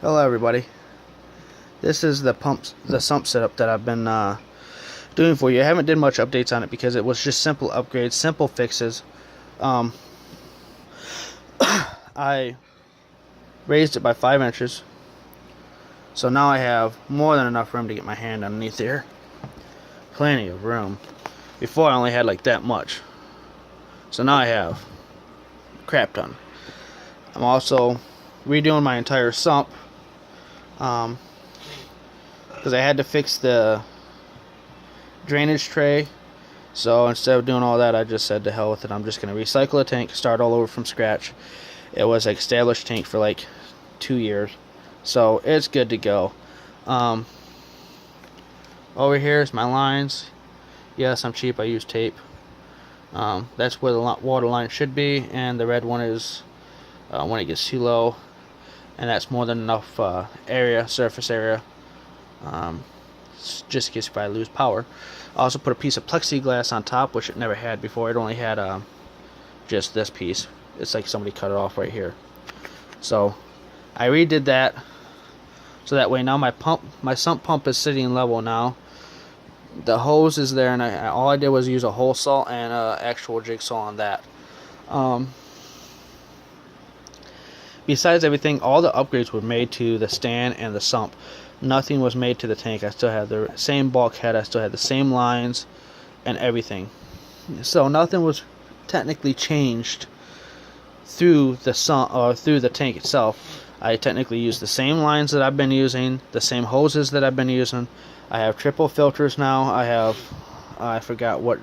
Hello everybody. This is the sump setup that I've been doing for you. I haven't did much updates on it because it was just simple upgrades, simple fixes. I raised it by 5 inches, so now I have more than enough room to get my hand underneath here. Plenty of room. Before I only had like that much, so now I have a crap ton. I'm also redoing my entire sump because I had to fix the drainage tray. So instead of doing all that, I just said to hell with it. I'm just going to recycle a tank, start all over from scratch. It was an established tank for like 2 years, so it's good to go. Over here is my lines. Yes, I'm cheap, I use tape. That's where the water line should be, and the red one is when it gets too low, and that's more than enough surface area, just in case if I lose power. I also put a piece of plexiglass on top, which it never had before. It only had just this piece. It's like somebody cut it off right here. So I redid that, so that way now my sump pump is sitting level now. The hose is there, and all I did was use a hole saw and actual jigsaw on that. Besides everything, all the upgrades were made to the stand and the sump. Nothing was made to the tank. I still had the same bulkhead, I still had the same lines and everything. So nothing was technically changed through the sump or through the tank itself. I technically used the same lines that I've been using, the same hoses that I've been using. I have triple filters now. I forgot what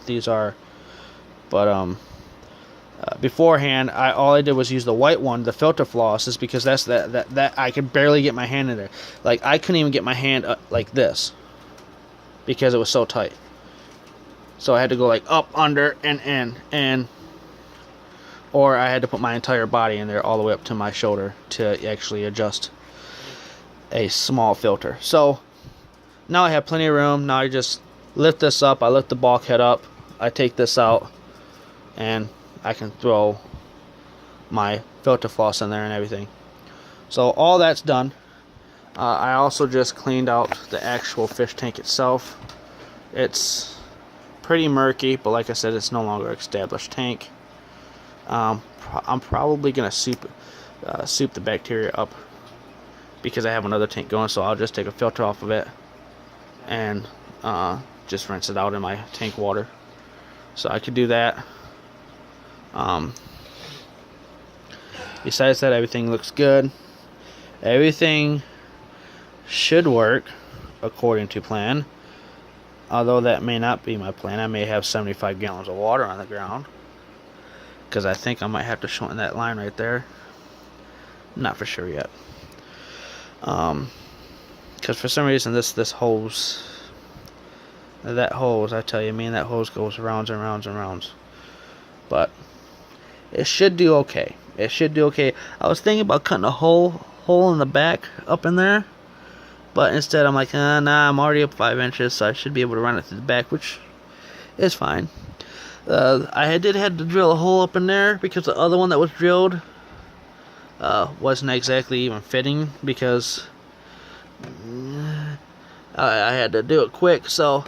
these are, but beforehand all I did was use the white one, the filter floss, is because that's that I could barely get my hand in there. Like I couldn't even get my hand up like this because it was so tight. So I had to go like up, under, and in, or I had to put my entire body in there all the way up to my shoulder to actually adjust a small filter. So now I have plenty of room. Now I just lift this up, I lift the bulkhead up, I take this out, and I can throw my filter floss in there and everything. So all that's done. I also just cleaned out the actual fish tank itself. It's pretty murky, but like I said, it's no longer an established tank. I'm probably gonna soup the bacteria up because I have another tank going, so I'll just take a filter off of it and just rinse it out in my tank water. So I could do that. Besides that, everything looks good. Everything should work according to plan, although that may not be my plan. I may have 75 gallons of water on the ground because I think I might have to shorten that line right there. Not for sure yet, because for some reason this hose, that hose, I tell you, that hose goes rounds and rounds and rounds. But it should do okay. It should do okay. I was thinking about cutting a hole in the back up in there, but instead I'm like, nah, I'm already up 5 inches, so I should be able to run it through the back, which is fine. I did have to drill a hole up in there because the other one that was drilled wasn't exactly even fitting, because I had to do it quick. So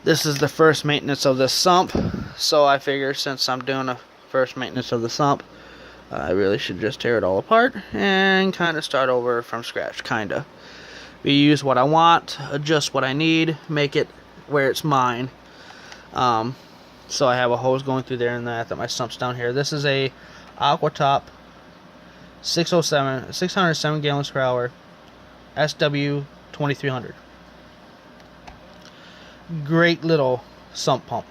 this is the first maintenance of the sump, so I figure since I'm doing the first maintenance of the sump, I really should just tear it all apart and kind of start over from scratch. Kinda reuse what I want, adjust what I need, make it where it's mine. So I have a hose going through there, and that my sump's down here. This is a Aquatop 607 gallons per hour SWP-2300. Great little sump pump,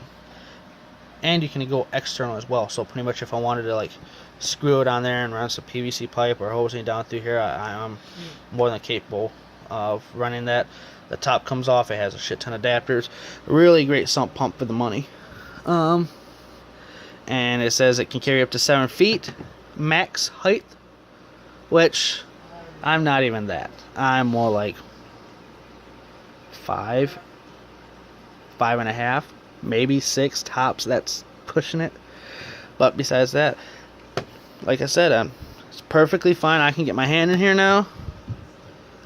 and you can go external as well. So pretty much if I wanted to like screw it on there and run some PVC pipe or hosing down through here, I'm more than capable of running that. The top comes off, it has a shit ton of adapters. Really great sump pump for the money. And it says it can carry up to 7 feet max height, which I'm not even that. I'm more like 5.5, maybe 6 tops. That's pushing it. But besides that, like I said, it's perfectly fine. I can get my hand in here now.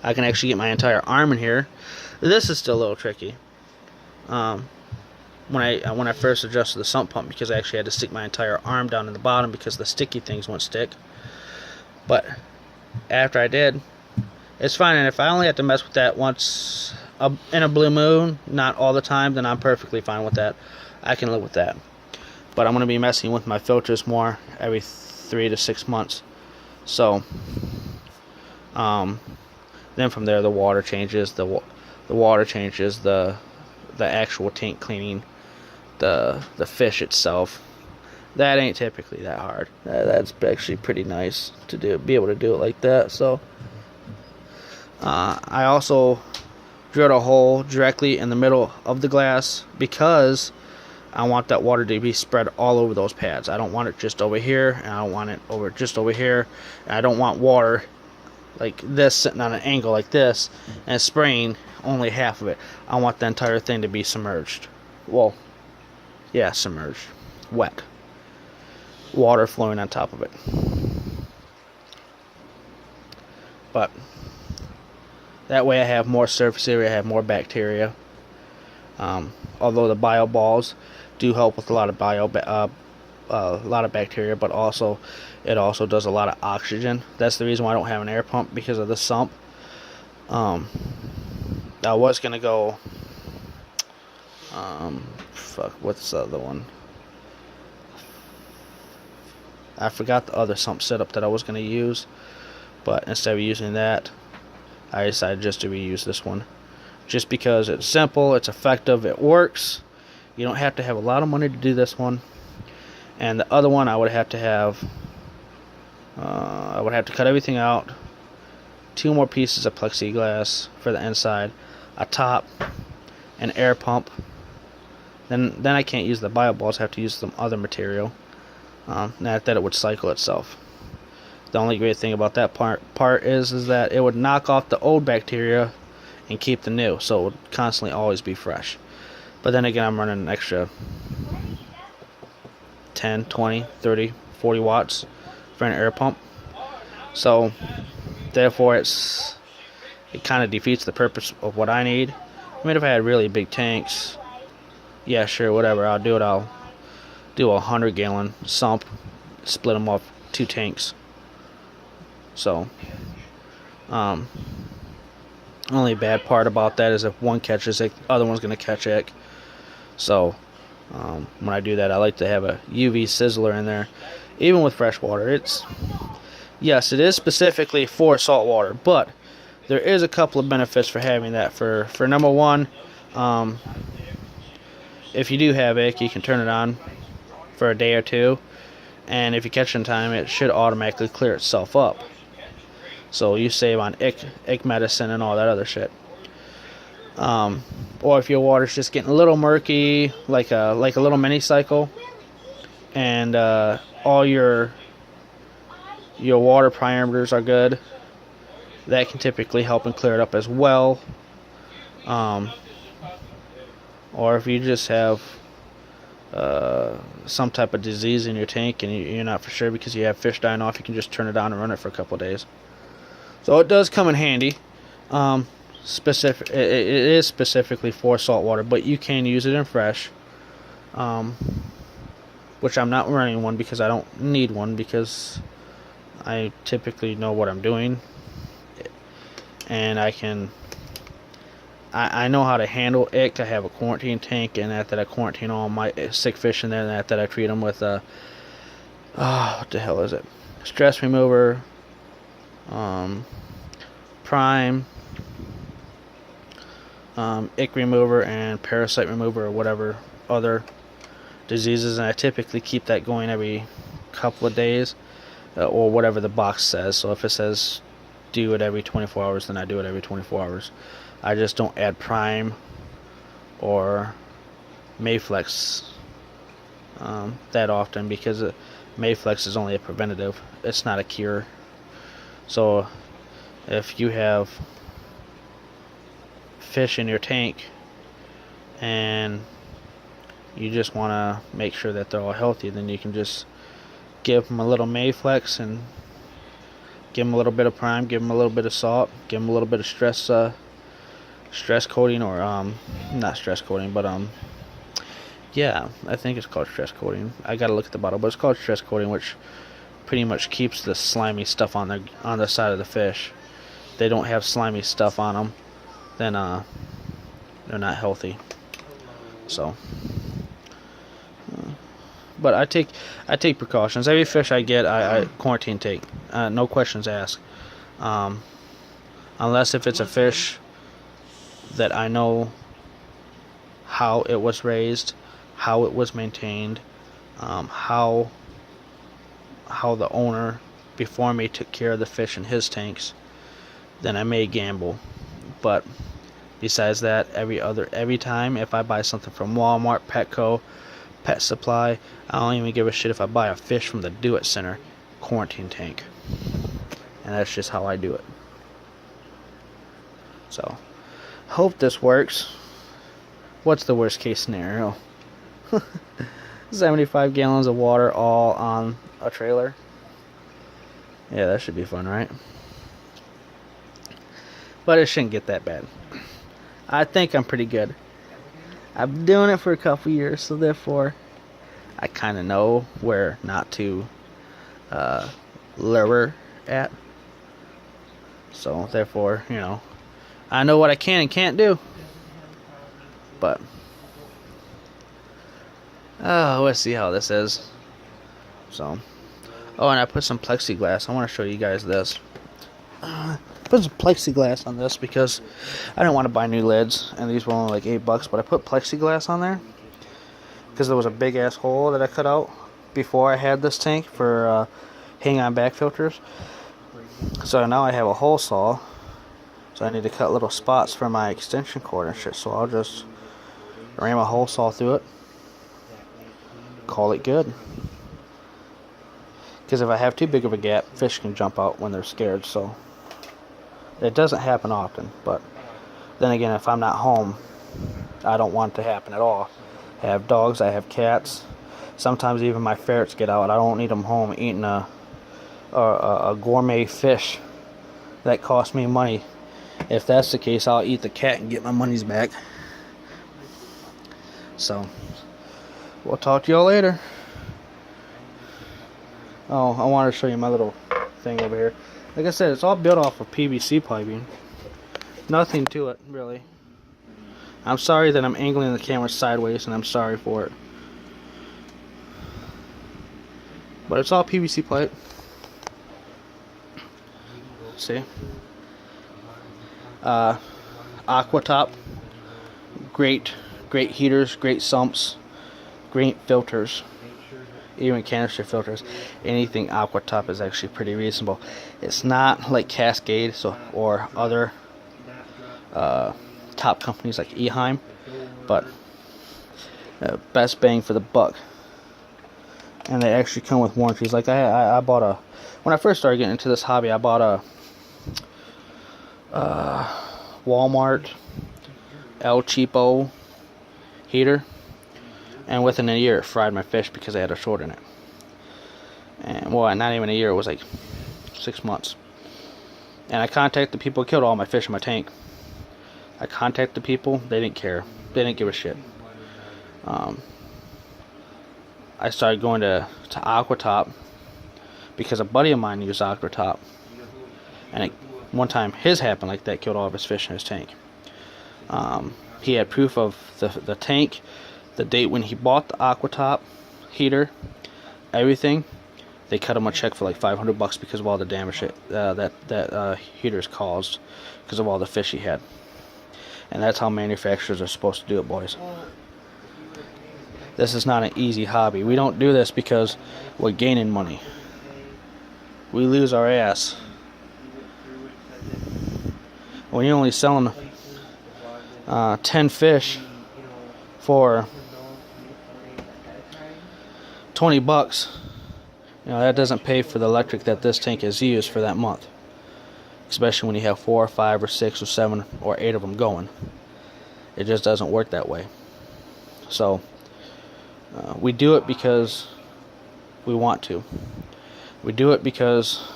I can actually get my entire arm in here. This is still a little tricky. When I first adjusted the sump pump, because I actually had to stick my entire arm down in the bottom because the sticky things won't stick. But after I did, it's fine. And if I only have to mess with that once in a blue moon, not all the time, then I'm perfectly fine with that. I can live with that. But I'm going to be messing with my filters more every 3 to 6 months. So then from there, the water changes. The water changes. The actual tank cleaning. The fish itself, that ain't typically that hard. That's actually pretty nice to be able to do it like that. So I also drilled a hole directly in the middle of the glass because I want that water to be spread all over those pads. I don't want it just over here, and I don't want it just over here, and I don't want water like this sitting on an angle like this and spraying only half of it. I want the entire thing to be submerged. Well, yeah, submerged. Wet. Water flowing on top of it. But that way I have more surface area, I have more bacteria. Although the bio balls do help with a lot of bacteria, but also it also does a lot of oxygen. That's the reason why I don't have an air pump, because of the sump. I was gonna go what's the other one? I forgot the other sump setup that I was going to use, but instead of using that, I decided just to reuse this one, just because it's simple, it's effective, it works. You don't have to have a lot of money to do this one. And the other one, I would have to cut everything out, 2 more pieces of plexiglass for the inside, a top, an air pump. Then I can't use the bio balls. I have to use some other material. Not that it would cycle itself. The only great thing about that part is that it would knock off the old bacteria and keep the new, so it would constantly always be fresh. But then again, I'm running an extra 10, 20, 30, 40 watts for an air pump. So therefore it kind of defeats the purpose of what I need. I mean, if I had really big tanks, yeah, sure, whatever, I'll do it. I'll do a 100-gallon sump, split them off 2 tanks. So, only bad part about that is if one catches it, the other one's going to catch it. So, when I do that, I like to have a UV sizzler in there. Even with fresh water, yes, it is specifically for salt water, but there is a couple of benefits for having that. For number one, if you do have ick, you can turn it on for a day or 2, and if you catch it in time, it should automatically clear itself up. So you save on ick medicine and all that other shit. Or if your water's just getting a little murky, like a little mini cycle, and all your water parameters are good, that can typically help and clear it up as well. Or if you just have some type of disease in your tank and you're not for sure because you have fish dying off, you can just turn it on and run it for a couple of days. So it does come in handy. It is specifically for salt water, but you can use it in fresh. Which I'm not running one because I don't need one, because I typically know what I'm doing, and I know how to handle ick. I have a quarantine tank, and that I quarantine all my sick fish in there, and that I treat them with what the hell is it? Stress remover, prime, ick remover, and parasite remover, or whatever other diseases. And I typically keep that going every couple of days, or whatever the box says. So if it says do it every 24 hours, then I do it every 24 hours. I just don't add prime or Mayflex that often, because Mayflex is only a preventative. It's not a cure. So if you have fish in your tank and you just want to make sure that they're all healthy, then you can just give them a little Mayflex and Give them a little bit of prime, give them a little bit of salt, give them a little bit of stress coating, or not stress coating, but yeah, I think it's called stress coating. I gotta look at the bottle, but it's called stress coating, which pretty much keeps the slimy stuff on the side of the fish. If they don't have slimy stuff on them, then they're not healthy. So, but I take precautions. Every fish I get, I quarantine take. No questions asked. Unless if it's a fish that I know how it was raised, how it was maintained, how the owner before me took care of the fish in his tanks, then I may gamble. But besides that, every time if I buy something from Walmart, Petco, Pet Supply, I don't even give a shit if I buy a fish from the Do It Center, quarantine tank. And that's just how I do it. So, hope this works. What's the worst case scenario? 75 gallons of water all on a trailer. Yeah, that should be fun, right? But it shouldn't get that bad. I think I'm pretty good. I've been doing it for a couple years, so therefore I kind of know where not to lure at. So therefore, you know, I know what I can and can't do. But let's see how this is. So, oh, and I put some plexiglass. I want to show you guys this. Put some plexiglass on this because I didn't want to buy new lids, and these were only like $8. But I put plexiglass on there because there was a big ass hole that I cut out before I had this tank for hang-on back filters. So now I have a hole saw, so I need to cut little spots for my extension cord and shit. So I'll just ram a hole saw through it, call it good. Because if I have too big of a gap, fish can jump out when they're scared. So it doesn't happen often, but then again, if I'm not home, I don't want it to happen at all. I have dogs, I have cats. Sometimes even my ferrets get out. I don't need them home eating a gourmet fish that costs me money. If that's the case, I'll eat the cat and get my money's back. So, we'll talk to y'all later. Oh, I wanted to show you my little thing over here. Like I said, it's all built off of PVC piping. Nothing to it, really. I'm sorry that I'm angling the camera sideways, and I'm sorry for it. But it's all PVC pipe. See? Aquatop. Great heaters, great sumps, great filters. Even canister filters. Anything Aquatop is actually pretty reasonable. It's not like Cascade or other top companies like Eheim, but best bang for the buck. And they actually come with warranties. Like I bought when I first started getting into this hobby, I bought a Walmart El Cheapo heater, and within a year it fried my fish because I had a short in it. And well, not even a year, it was like 6 months. And I contacted the people who killed all my fish in my tank. I contacted the people, they didn't care. They didn't give a shit. I started going to Aquatop because a buddy of mine used Aquatop, and one time his happened like that, killed all of his fish in his tank. He had proof of the tank, the date when he bought the Aquatop heater, everything. They cut him a check for like $500 because of all the damage that heater's caused because of all the fish he had. And that's how manufacturers are supposed to do it, boys. This is not an easy hobby. We don't do this because we're gaining money. We lose our ass. When you're only selling 10 fish for $20, you know, that doesn't pay for the electric that this tank has used for that month. Especially when you have 4 or 5 or 6 or 7 or 8 of them going. It just doesn't work that way. So we do it because we want to. We do it because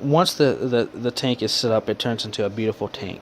once the tank is set up, it turns into a beautiful tank.